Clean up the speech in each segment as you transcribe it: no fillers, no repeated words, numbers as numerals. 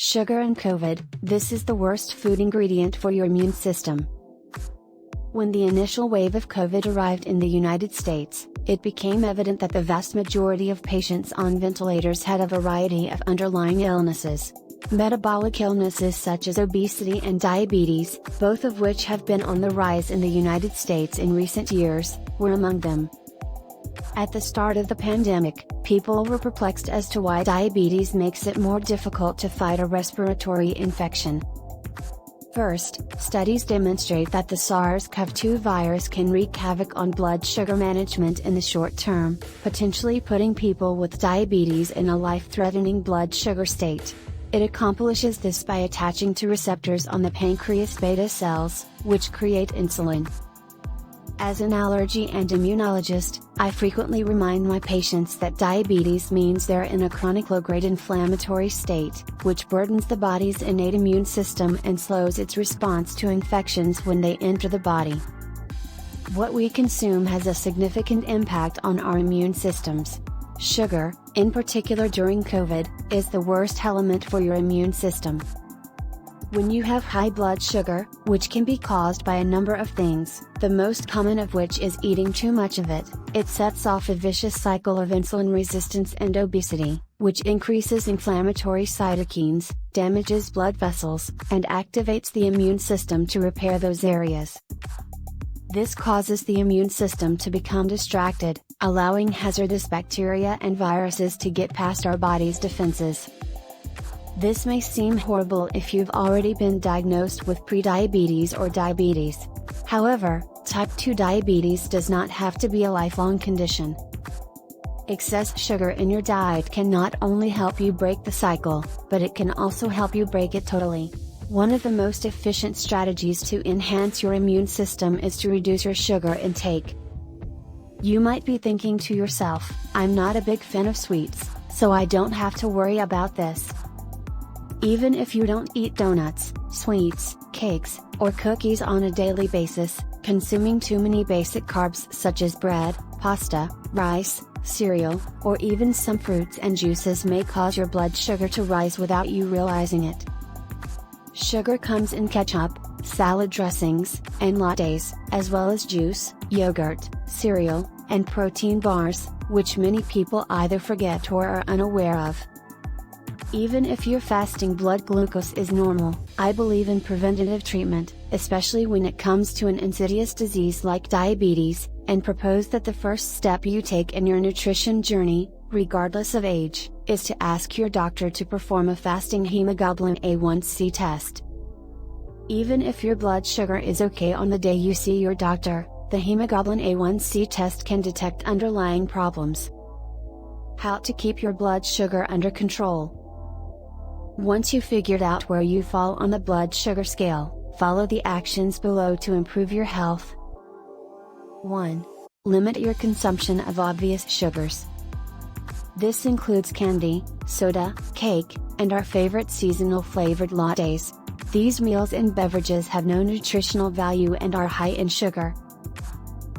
Sugar and COVID, this is the worst food ingredient for your immune system. When the initial wave of COVID arrived in the United States, it became evident that the vast majority of patients on ventilators had a variety of underlying illnesses. Metabolic illnesses such as obesity and diabetes, both of which have been on the rise in the United States in recent years, were among them. At the start of the pandemic, people were perplexed as to why diabetes makes it more difficult to fight a respiratory infection. First, studies demonstrate that the SARS-CoV-2 virus can wreak havoc on blood sugar management in the short term, potentially putting people with diabetes in a life-threatening blood sugar state. It accomplishes this by attaching to receptors on the pancreas beta cells, which create insulin. As an allergy and immunologist, I frequently remind my patients that diabetes means they're in a chronic low-grade inflammatory state, which burdens the body's innate immune system and slows its response to infections when they enter the body. What we consume has a significant impact on our immune systems. Sugar, in particular during COVID, is the worst element for your immune system. When you have high blood sugar, which can be caused by a number of things, the most common of which is eating too much of it, it sets off a vicious cycle of insulin resistance and obesity, which increases inflammatory cytokines, damages blood vessels, and activates the immune system to repair those areas. This causes the immune system to become distracted, allowing hazardous bacteria and viruses to get past our body's defenses. This may seem horrible if you've already been diagnosed with prediabetes or diabetes. However, type 2 diabetes does not have to be a lifelong condition. Excess sugar in your diet can not only help you break the cycle, but it can also help you break it totally. One of the most efficient strategies to enhance your immune system is to reduce your sugar intake. You might be thinking to yourself, I'm not a big fan of sweets, so I don't have to worry about this. Even if you don't eat donuts, sweets, cakes, or cookies on a daily basis, consuming too many basic carbs such as bread, pasta, rice, cereal, or even some fruits and juices may cause your blood sugar to rise without you realizing it. Sugar comes in ketchup, salad dressings, and lattes, as well as juice, yogurt, cereal, and protein bars, which many people either forget or are unaware of. Even if your fasting blood glucose is normal, I believe in preventative treatment, especially when it comes to an insidious disease like diabetes, and propose that the first step you take in your nutrition journey, regardless of age, is to ask your doctor to perform a fasting hemoglobin A1C test. Even if your blood sugar is okay on the day you see your doctor, the hemoglobin A1C test can detect underlying problems. How to keep your blood sugar under control. Once you've figured out where you fall on the blood sugar scale, follow the actions below to improve your health. 1. Limit your consumption of obvious sugars. This includes candy, soda, cake, and our favorite seasonal flavored lattes. These meals and beverages have no nutritional value and are high in sugar.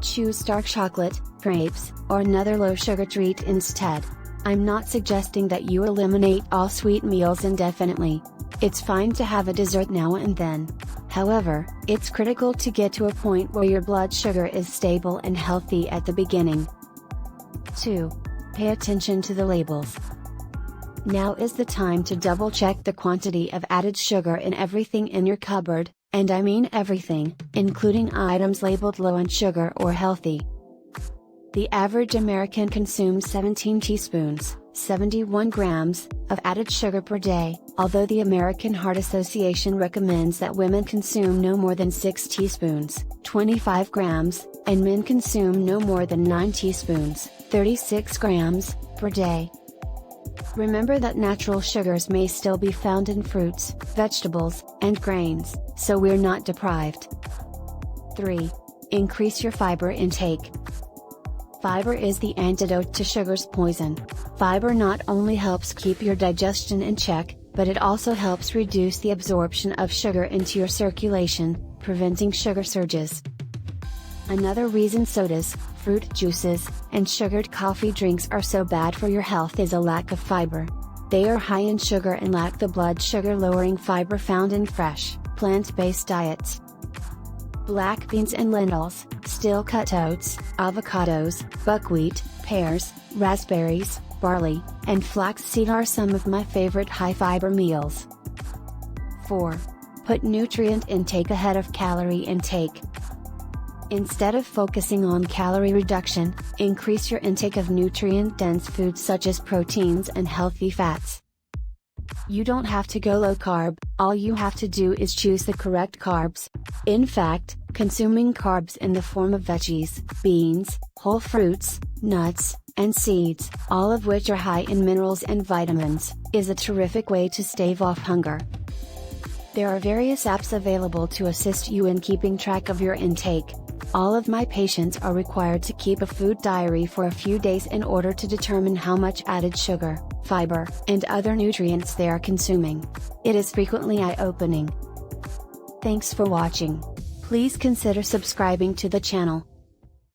Choose dark chocolate, grapes, or another low-sugar treat instead. I'm not suggesting that you eliminate all sweet meals indefinitely. It's fine to have a dessert now and then. However, it's critical to get to a point where your blood sugar is stable and healthy at the beginning. 2. Pay attention to the labels. Now is the time to double-check the quantity of added sugar in everything in your cupboard, and I mean everything, including items labeled low in sugar or healthy. The average American consumes 17 teaspoons, 71 grams, of added sugar per day, although the American Heart Association recommends that women consume no more than 6 teaspoons, 25 grams, and men consume no more than 9 teaspoons, 36 grams, per day. Remember that natural sugars may still be found in fruits, vegetables, and grains, so we're not deprived. 3. Increase your fiber intake. Fiber is the antidote to sugar's poison. Fiber not only helps keep your digestion in check, but it also helps reduce the absorption of sugar into your circulation, preventing sugar surges. Another reason sodas, fruit juices, and sugared coffee drinks are so bad for your health is a lack of fiber. They are high in sugar and lack the blood sugar lowering fiber found in fresh, plant-based diets. Black beans and lentils, steel-cut oats, avocados, buckwheat, pears, raspberries, barley, and flaxseed are some of my favorite high-fiber meals. 4. Put nutrient intake ahead of calorie intake. Instead of focusing on calorie reduction, increase your intake of nutrient-dense foods such as proteins and healthy fats. You don't have to go low carb, all you have to do is choose the correct carbs. In fact, consuming carbs in the form of veggies, beans, whole fruits, nuts, and seeds, all of which are high in minerals and vitamins, is a terrific way to stave off hunger. There are various apps available to assist you in keeping track of your intake. All of my patients are required to keep a food diary for a few days in order to determine how much added sugar, fiber, and other nutrients they are consuming. It is frequently eye-opening. Thanks for watching. Please consider subscribing to the channel.